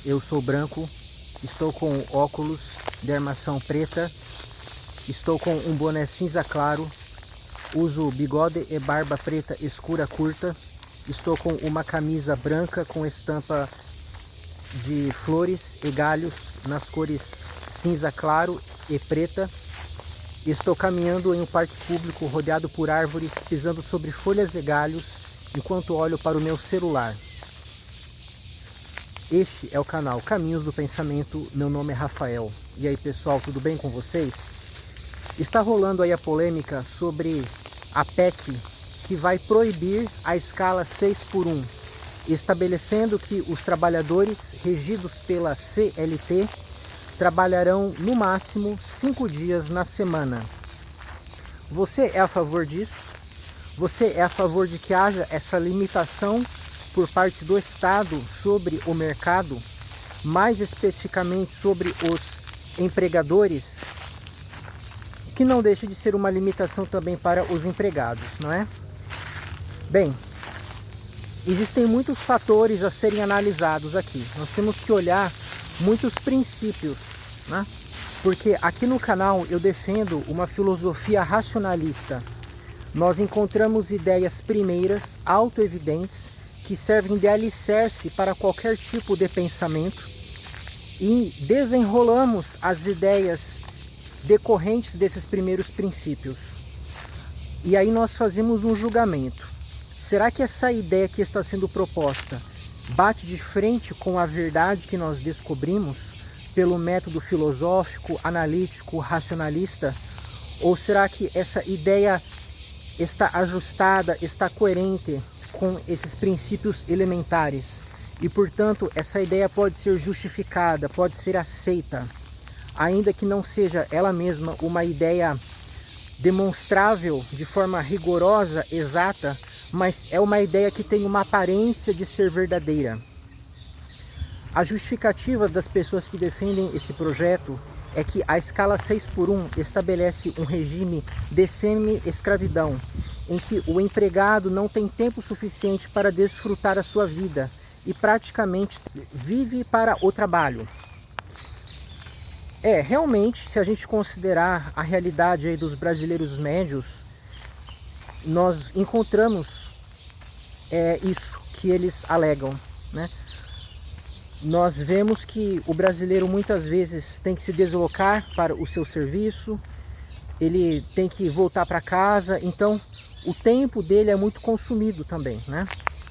Eu sou branco, estou com óculos de armação preta, estou com um boné cinza claro, uso bigode e barba preta escura curta, estou com uma camisa branca com estampa de flores e galhos nas cores cinza claro e preta. Estou caminhando em um parque público rodeado por árvores, pisando sobre folhas e galhos, enquanto olho para o meu celular. Este é o canal Caminhos do Pensamento, meu nome é Rafael. E aí pessoal, tudo bem com vocês? Está rolando aí a polêmica sobre a PEC que vai proibir a escala 6x1, estabelecendo que os trabalhadores regidos pela CLT trabalharão no máximo 5 dias na semana. Você é a favor disso? Você é a favor de que haja essa limitação por parte do Estado sobre o mercado, mais especificamente sobre os empregadores, que não deixa de ser uma limitação também para os empregados, não é? Bem, existem muitos fatores a serem analisados aqui. Nós temos que olhar muitos princípios, né? Porque aqui no canal eu defendo uma filosofia racionalista. Nós encontramos ideias primeiras, autoevidentes, que servem de alicerce para qualquer tipo de pensamento e desenrolamos as ideias decorrentes desses primeiros princípios. E aí nós fazemos um julgamento. Será que essa ideia que está sendo proposta bate de frente com a verdade que nós descobrimos pelo método filosófico, analítico, racionalista? Ou será que essa ideia está ajustada, está coerente com esses princípios elementares? E, portanto, essa ideia pode ser justificada, pode ser aceita, ainda que não seja ela mesma uma ideia demonstrável de forma rigorosa, exata, mas é uma ideia que tem uma aparência de ser verdadeira. A justificativa das pessoas que defendem esse projeto é que a escala 6x1 estabelece um regime de semi-escravidão, em que o empregado não tem tempo suficiente para desfrutar a sua vida e praticamente vive para o trabalho. Realmente, se a gente considerar a realidade aí dos brasileiros médios, nós encontramos isso que eles alegam, né? Nós vemos que o brasileiro muitas vezes tem que se deslocar para o seu serviço, ele tem que voltar para casa, então o tempo dele é muito consumido também, né?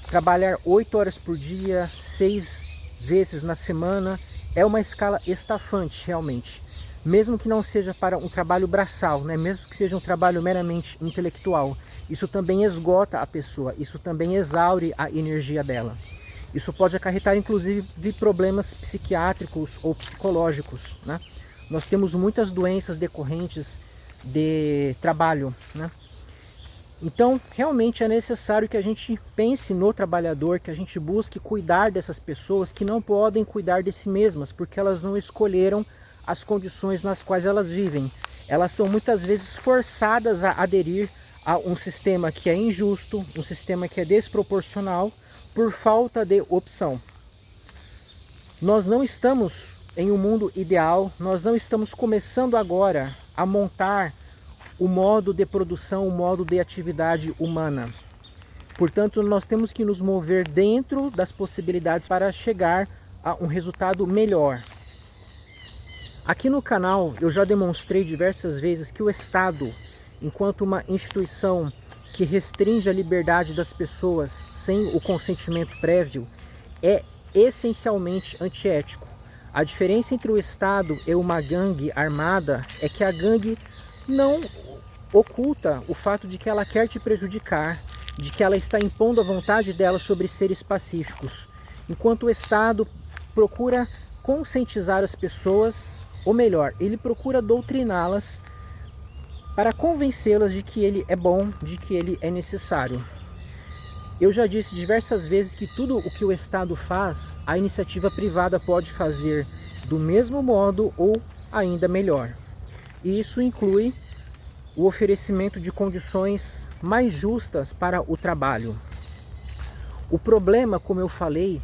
Trabalhar 8 horas por dia, 6 vezes na semana, é uma escala estafante realmente. Mesmo que não seja para um trabalho braçal, né? Mesmo que seja um trabalho meramente intelectual, isso também esgota a pessoa, isso também exaure a energia dela. Isso pode acarretar inclusive de problemas psiquiátricos ou psicológicos, né? Nós temos muitas doenças decorrentes de trabalho, né? Então, realmente é necessário que a gente pense no trabalhador, que a gente busque cuidar dessas pessoas que não podem cuidar de si mesmas, porque elas não escolheram as condições nas quais elas vivem. Elas são muitas vezes forçadas a aderir a um sistema que é injusto, um sistema que é desproporcional, por falta de opção. Nós não estamos em um mundo ideal, nós não estamos começando agora a montar o modo de produção, o modo de atividade humana. Portanto, nós temos que nos mover dentro das possibilidades para chegar a um resultado melhor. Aqui no canal eu já demonstrei diversas vezes que o Estado, enquanto uma instituição que restringe a liberdade das pessoas sem o consentimento prévio, é essencialmente antiético. A diferença entre o Estado e uma gangue armada é que a gangue não oculta o fato de que ela quer te prejudicar, de que ela está impondo a vontade dela sobre seres pacíficos, enquanto o Estado procura conscientizar as pessoas, ou melhor, ele procura doutriná-las para convencê-las de que ele é bom, de que ele é necessário. Eu já disse diversas vezes que tudo o que o Estado faz, a iniciativa privada pode fazer do mesmo modo ou ainda melhor. E isso inclui o oferecimento de condições mais justas para o trabalho. O problema, como eu falei,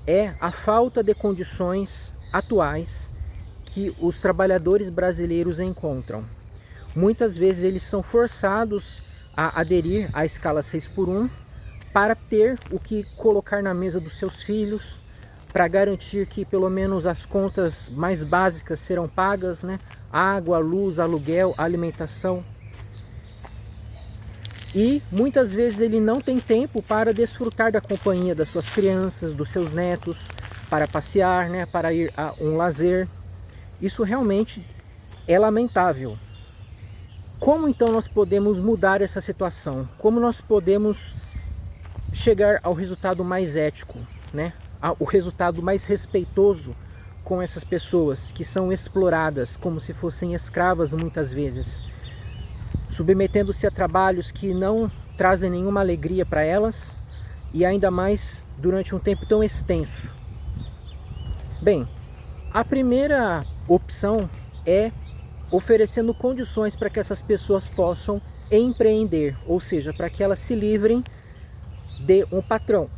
é a falta de condições atuais que os trabalhadores brasileiros encontram. Muitas vezes eles são forçados a aderir à escala 6x1 para ter o que colocar na mesa dos seus filhos, para garantir que pelo menos as contas mais básicas serão pagas, né? Água, luz, aluguel, alimentação. E muitas vezes ele não tem tempo para desfrutar da companhia das suas crianças, dos seus netos, para passear, né? Para ir a um lazer. Isso realmente é lamentável. Como então nós podemos mudar essa situação? Como nós podemos chegar ao resultado mais ético, né? O resultado mais respeitoso com essas pessoas que são exploradas como se fossem escravas muitas vezes, submetendo-se a trabalhos que não trazem nenhuma alegria para elas e ainda mais durante um tempo tão extenso. Bem, a primeira opção é oferecendo condições para que essas pessoas possam empreender, ou seja, para que elas se livrem de um patrão.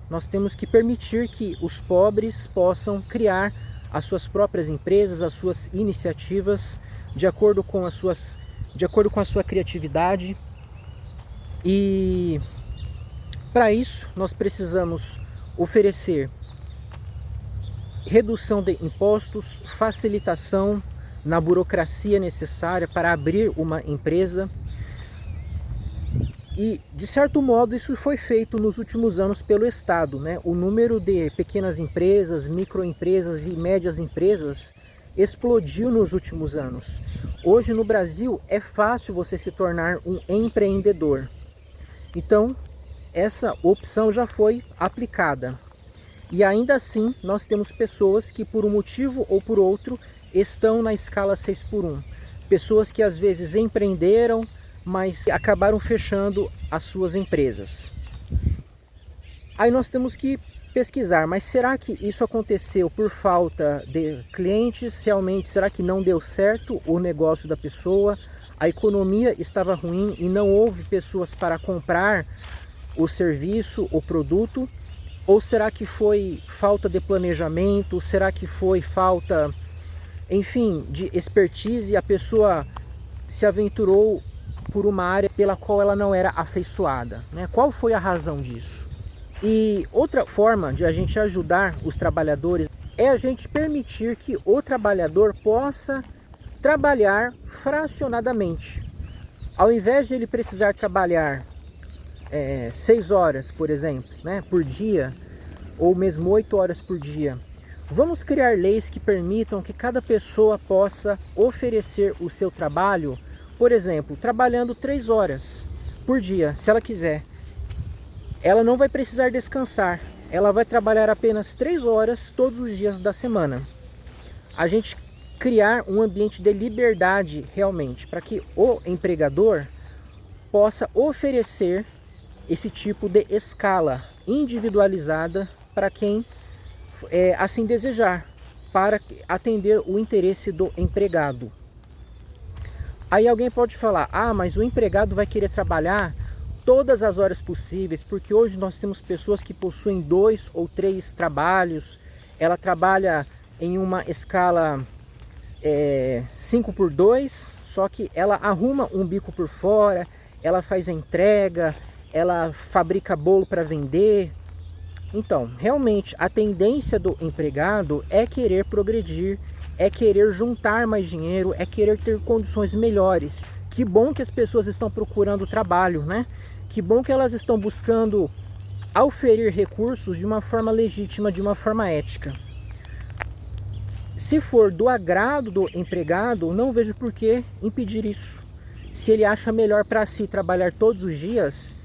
Nós temos que permitir que os pobres possam criar as suas próprias empresas, as suas iniciativas, de acordo com a sua criatividade. E para isso nós precisamos oferecer redução de impostos, facilitação na burocracia necessária para abrir uma empresa. E, de certo modo, isso foi feito nos últimos anos pelo Estado, né? O número de pequenas empresas, microempresas e médias empresas explodiu nos últimos anos. Hoje no Brasil é fácil você se tornar um empreendedor. Então, essa opção já foi aplicada. E ainda assim, nós temos pessoas que por um motivo ou por outro estão na escala 6x1. Pessoas que às vezes empreenderam, mas acabaram fechando as suas empresas. Aí nós temos que pesquisar, mas será que isso aconteceu por falta de clientes? Realmente, será que não deu certo o negócio da pessoa? A economia estava ruim e não houve pessoas para comprar o serviço, o produto? Ou será que foi falta de planejamento? Será que foi falta, enfim, de expertise e a pessoa se aventurou por uma área pela qual ela não era afeiçoada, né? Qual foi a razão disso? E outra forma de a gente ajudar os trabalhadores é a gente permitir que o trabalhador possa trabalhar fracionadamente. Ao invés de ele precisar trabalhar 6 horas, por exemplo, né, por dia, ou mesmo 8 horas por dia, vamos criar leis que permitam que cada pessoa possa oferecer o seu trabalho, por exemplo, trabalhando 3 horas por dia, se ela quiser. Ela não vai precisar descansar, ela vai trabalhar apenas 3 horas todos os dias da semana. A gente criar um ambiente de liberdade realmente, para que o empregador possa oferecer esse tipo de escala individualizada para quem assim desejar, para atender o interesse do empregado. Aí alguém pode falar, mas o empregado vai querer trabalhar todas as horas possíveis, porque hoje nós temos pessoas que possuem 2 ou 3 trabalhos, ela trabalha em uma escala 5x2, só que ela arruma um bico por fora, ela faz a entrega, ela fabrica bolo para vender. Então, realmente, a tendência do empregado é querer progredir, é querer juntar mais dinheiro, é querer ter condições melhores. Que bom que as pessoas estão procurando trabalho, né? Que bom que elas estão buscando auferir recursos de uma forma legítima, de uma forma ética. Se for do agrado do empregado, não vejo por que impedir isso. Se ele acha melhor para si trabalhar todos os dias,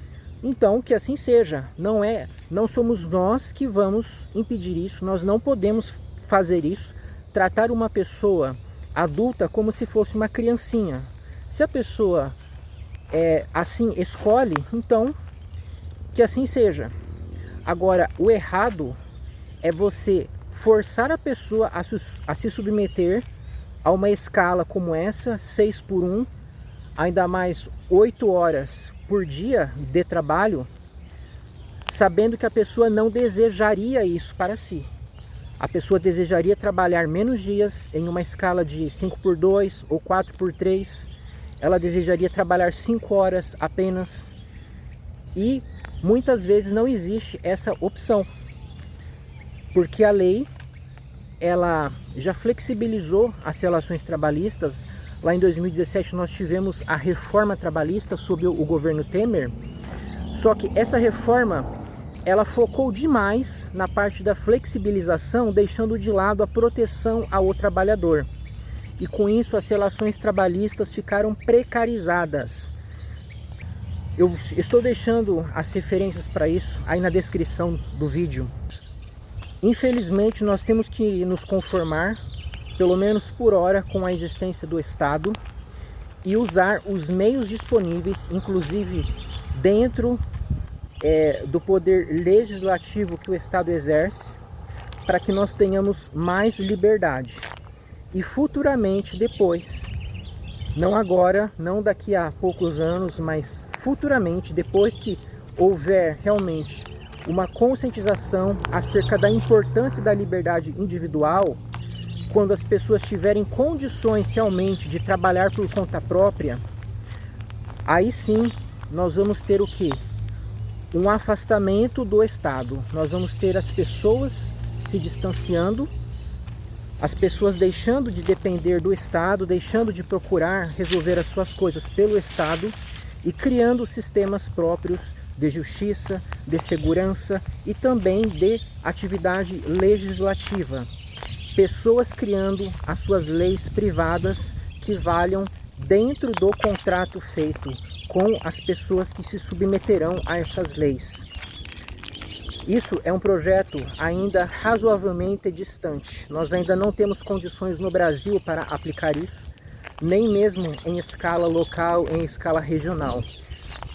então que assim seja. Não somos nós que vamos impedir isso, nós não podemos fazer isso, tratar uma pessoa adulta como se fosse uma criancinha. Se a pessoa assim escolhe, então que assim seja. Agora, o errado é você forçar a pessoa a se submeter a uma escala como essa, 6x1, ainda mais 8 horas por dia de trabalho, sabendo que a pessoa não desejaria isso para si. A pessoa desejaria trabalhar menos dias em uma escala de 5x2 ou 4x3. Ela desejaria trabalhar 5 horas apenas. E muitas vezes não existe essa opção, porque a lei ela já flexibilizou as relações trabalhistas. Lá em 2017 nós tivemos a reforma trabalhista sob o governo Temer, só que essa reforma ela focou demais na parte da flexibilização, deixando de lado a proteção ao trabalhador. E com isso as relações trabalhistas ficaram precarizadas. Eu estou deixando as referências para isso aí na descrição do vídeo. Infelizmente, nós temos que nos conformar, pelo menos por hora, com a existência do Estado e usar os meios disponíveis, inclusive dentro do poder legislativo que o Estado exerce, para que nós tenhamos mais liberdade. E futuramente, depois, não agora, não daqui a poucos anos, mas futuramente, depois que houver realmente uma conscientização acerca da importância da liberdade individual, quando as pessoas tiverem condições realmente de trabalhar por conta própria, aí sim nós vamos ter o quê? Um afastamento do Estado. Nós vamos ter as pessoas se distanciando, as pessoas deixando de depender do Estado, deixando de procurar resolver as suas coisas pelo Estado e criando sistemas próprios de justiça, de segurança e também de atividade legislativa. Pessoas criando as suas leis privadas que valham dentro do contrato feito com as pessoas que se submeterão a essas leis. Isso é um projeto ainda razoavelmente distante. Nós ainda não temos condições no Brasil para aplicar isso, nem mesmo em escala local, em escala regional.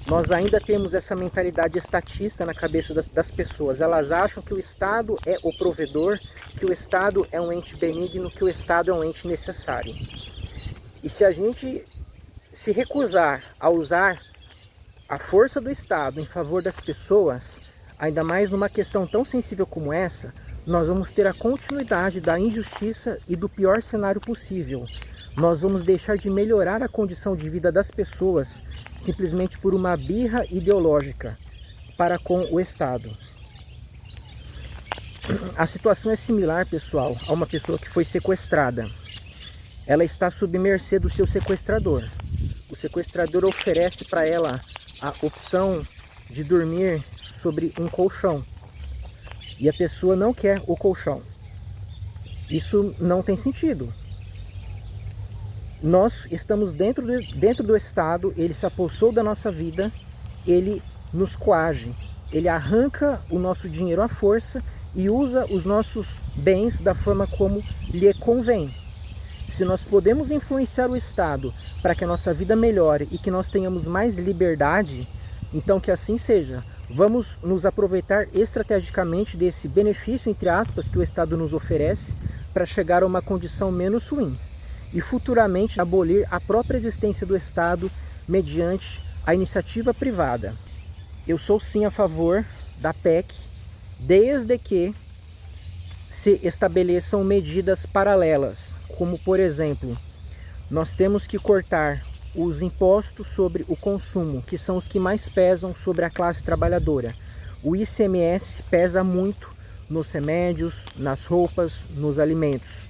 Nós ainda temos essa mentalidade estatista na cabeça das pessoas. Elas acham que o Estado é o provedor, que o Estado é um ente benigno, que o Estado é um ente necessário. E se a gente se recusar a usar a força do Estado em favor das pessoas, ainda mais numa questão tão sensível como essa, nós vamos ter a continuidade da injustiça e do pior cenário possível. Nós vamos deixar de melhorar a condição de vida das pessoas simplesmente por uma birra ideológica para com o Estado. A situação é similar, pessoal, a uma pessoa que foi sequestrada. Ela está sob mercê do seu sequestrador. O sequestrador oferece para ela a opção de dormir sobre um colchão. E a pessoa não quer o colchão. Isso não tem sentido. Nós estamos dentro do Estado, ele se apossou da nossa vida, ele nos coage, ele arranca o nosso dinheiro à força e usa os nossos bens da forma como lhe convém. Se nós podemos influenciar o Estado para que a nossa vida melhore e que nós tenhamos mais liberdade, então que assim seja. Vamos nos aproveitar estrategicamente desse benefício, entre aspas, que o Estado nos oferece para chegar a uma condição menos ruim. E futuramente abolir a própria existência do Estado mediante a iniciativa privada. Eu sou sim a favor da PEC, desde que se estabeleçam medidas paralelas, como por exemplo, nós temos que cortar os impostos sobre o consumo, que são os que mais pesam sobre a classe trabalhadora. O ICMS pesa muito nos remédios, nas roupas, nos alimentos.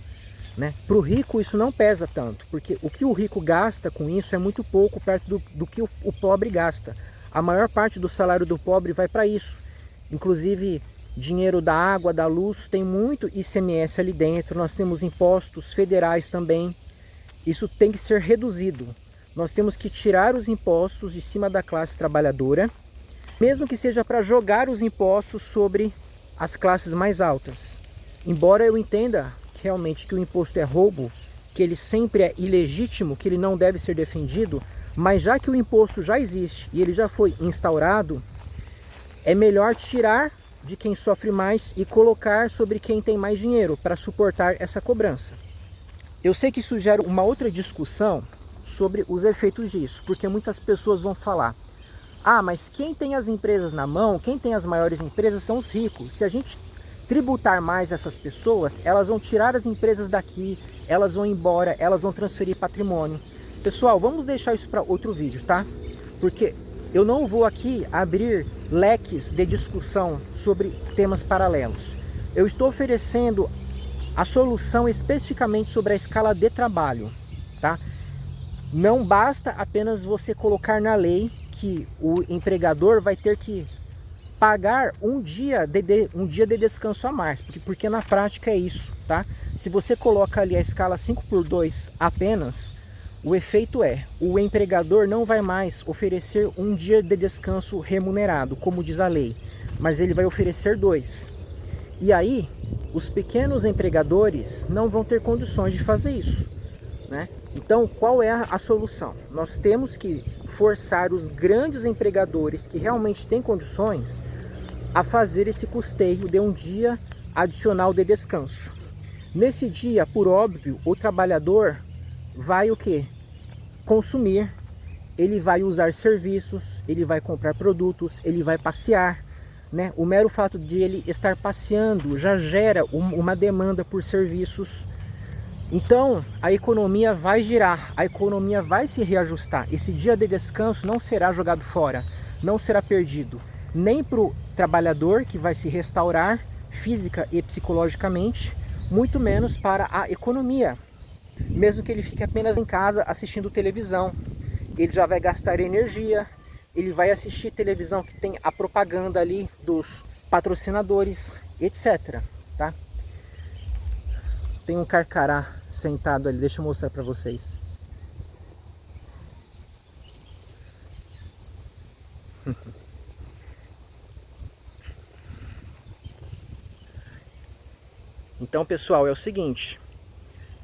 Para o rico isso não pesa tanto, porque o que o rico gasta com isso é muito pouco perto do que o pobre gasta. A maior parte do salário do pobre vai para isso. Inclusive, dinheiro da água, da luz, tem muito ICMS ali dentro. Nós temos impostos federais também. Isso tem que ser reduzido. Nós temos que tirar os impostos de cima da classe trabalhadora, mesmo que seja para jogar os impostos sobre as classes mais altas. Embora eu entenda realmente que o imposto é roubo, que ele sempre é ilegítimo, que ele não deve ser defendido, mas já que o imposto já existe e ele já foi instaurado, é melhor tirar de quem sofre mais e colocar sobre quem tem mais dinheiro para suportar essa cobrança. Eu sei que isso gera uma outra discussão sobre os efeitos disso, porque muitas pessoas vão falar: Ah, mas quem tem as empresas na mão, quem tem as maiores empresas são os ricos. Se a gente tributar mais essas pessoas, elas vão tirar as empresas daqui, elas vão embora, elas vão transferir patrimônio. Pessoal, vamos deixar isso para outro vídeo, tá? Porque eu não vou aqui abrir leques de discussão sobre temas paralelos. Eu estou oferecendo a solução especificamente sobre a escala de trabalho, tá? Não basta apenas você colocar na lei que o empregador vai ter que pagar um dia de descanso a mais, porque na prática é isso, tá? Se você coloca ali a escala 5x2 apenas, o efeito é, o empregador não vai mais oferecer um dia de descanso remunerado, como diz a lei, mas ele vai oferecer 2. E aí, os pequenos empregadores não vão ter condições de fazer isso, né? Então, qual é a solução? Nós temos que forçar os grandes empregadores que realmente têm condições a fazer esse custeio de um dia adicional de descanso. Nesse dia, por óbvio, o trabalhador vai o quê? Consumir, ele vai usar serviços, ele vai comprar produtos, ele vai passear, né? O mero fato de ele estar passeando já gera uma demanda por serviços. Então, a economia vai girar, a economia vai se reajustar. Esse dia de descanso não será jogado fora, não será perdido, nem para o trabalhador que vai se restaurar física e psicologicamente, muito menos para a economia. Mesmo que ele fique apenas em casa assistindo televisão, ele já vai gastar energia, ele vai assistir televisão que tem a propaganda ali dos patrocinadores, etc. Tá? Tem um carcará sentado ali, deixa eu mostrar para vocês. Então, pessoal, é o seguinte,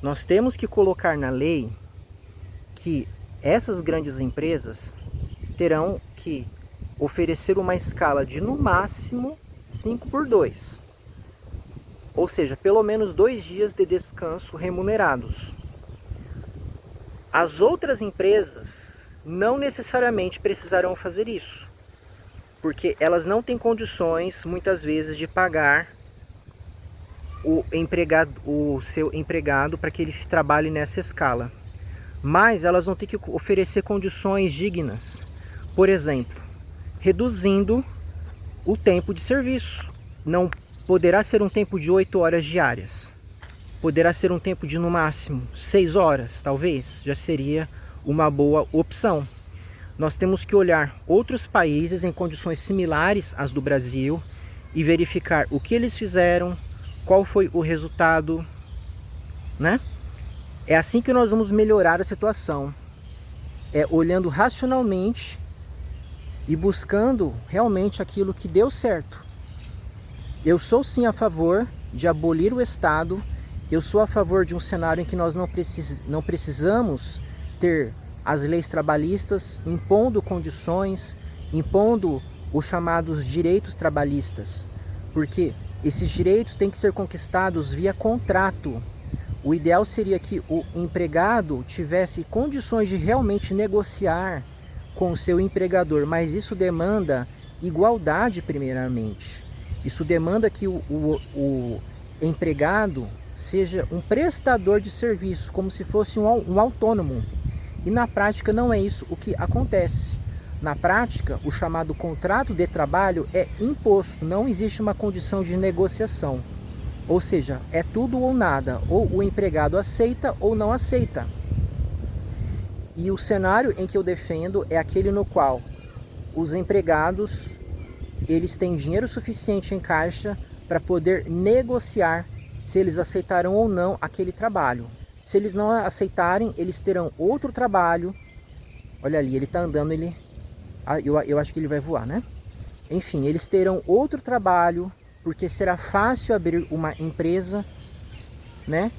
nós temos que colocar na lei que essas grandes empresas terão que oferecer uma escala de no máximo 5x2. Ou seja, pelo menos 2 dias de descanso remunerados. As outras empresas não necessariamente precisarão fazer isso, porque elas não têm condições, muitas vezes, de pagar o seu empregado para que ele trabalhe nessa escala. Mas elas vão ter que oferecer condições dignas. Por exemplo, reduzindo o tempo de serviço. Não poderá ser um tempo de 8 horas diárias. Poderá ser um tempo de no máximo 6 horas, talvez. Já seria uma boa opção. Nós temos que olhar outros países em condições similares às do Brasil e verificar o que eles fizeram, qual foi o resultado, né? É assim que nós vamos melhorar a situação. É olhando racionalmente e buscando realmente aquilo que deu certo. Eu sou sim a favor de abolir o Estado. Eu sou a favor de um cenário em que nós não precisamos ter as leis trabalhistas impondo condições, impondo os chamados direitos trabalhistas. Porque esses direitos têm que ser conquistados via contrato. O ideal seria que o empregado tivesse condições de realmente negociar com o seu empregador, mas isso demanda igualdade primeiramente. Isso demanda que o empregado seja um prestador de serviço, como se fosse um autônomo. E na prática não é isso o que acontece. Na prática, o chamado contrato de trabalho é imposto, não existe uma condição de negociação. Ou seja, é tudo ou nada, ou o empregado aceita ou não aceita. E o cenário em que eu defendo é aquele no qual os empregados, eles têm dinheiro suficiente em caixa para poder negociar se eles aceitarão ou não aquele trabalho. Se eles não aceitarem, eles terão outro trabalho. Olha ali, ele está andando, eu acho que ele vai voar, né? Enfim, eles terão outro trabalho, porque será fácil abrir uma empresa, né?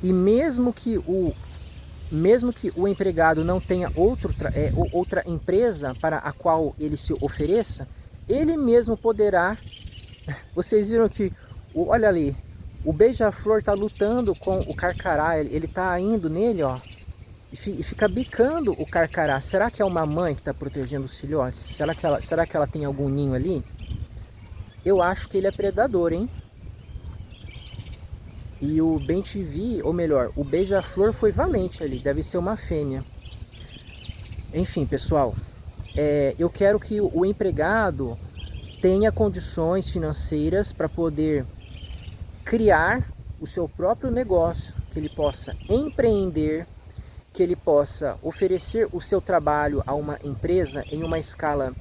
E mesmo que o empregado não tenha outra empresa para a qual ele se ofereça, ele mesmo poderá. Vocês viram que, olha ali, o beija-flor está lutando com o carcará, ele está indo nele, ó. e fica bicando o carcará. Será que é uma mãe que está protegendo os filhotes? Será que ela tem algum ninho ali? Eu acho que ele é predador, hein? E o bem-te-vi, ou melhor, o beija-flor foi valente ali, deve ser uma fêmea. Enfim, pessoal, eu quero que o empregado tenha condições financeiras para poder criar o seu próprio negócio, que ele possa empreender, que ele possa oferecer o seu trabalho a uma empresa em uma escala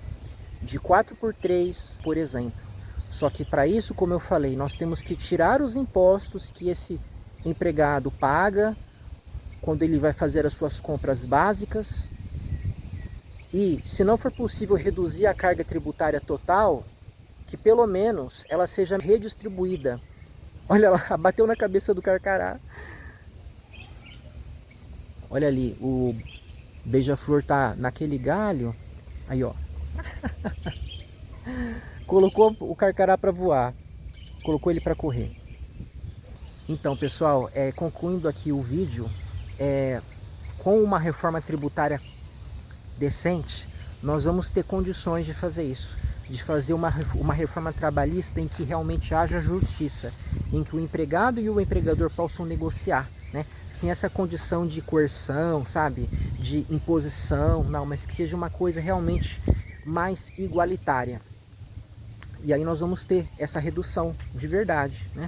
de 4x3, por exemplo. Só que para isso, como eu falei, nós temos que tirar os impostos que esse empregado paga quando ele vai fazer as suas compras básicas. E, se não for possível reduzir a carga tributária total, que pelo menos ela seja redistribuída. Olha lá, bateu na cabeça do carcará. Olha ali, o beija-flor tá naquele galho. Aí, ó. Colocou o carcará para voar. Colocou ele para correr. Então, pessoal, concluindo aqui o vídeo, com uma reforma tributária decente, nós vamos ter condições de fazer isso. De fazer uma reforma trabalhista em que realmente haja justiça. Em que o empregado e o empregador possam negociar, né? Sem essa condição de coerção, sabe? De imposição, não, mas que seja uma coisa realmente mais igualitária. E aí nós vamos ter essa redução de verdade, né?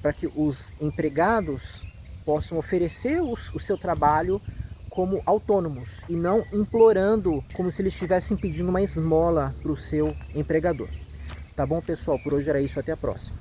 Para que os empregados possam oferecer o seu trabalho como autônomos e não implorando como se eles estivessem pedindo uma esmola para o seu empregador. Tá bom, pessoal? Por hoje era isso. Até a próxima.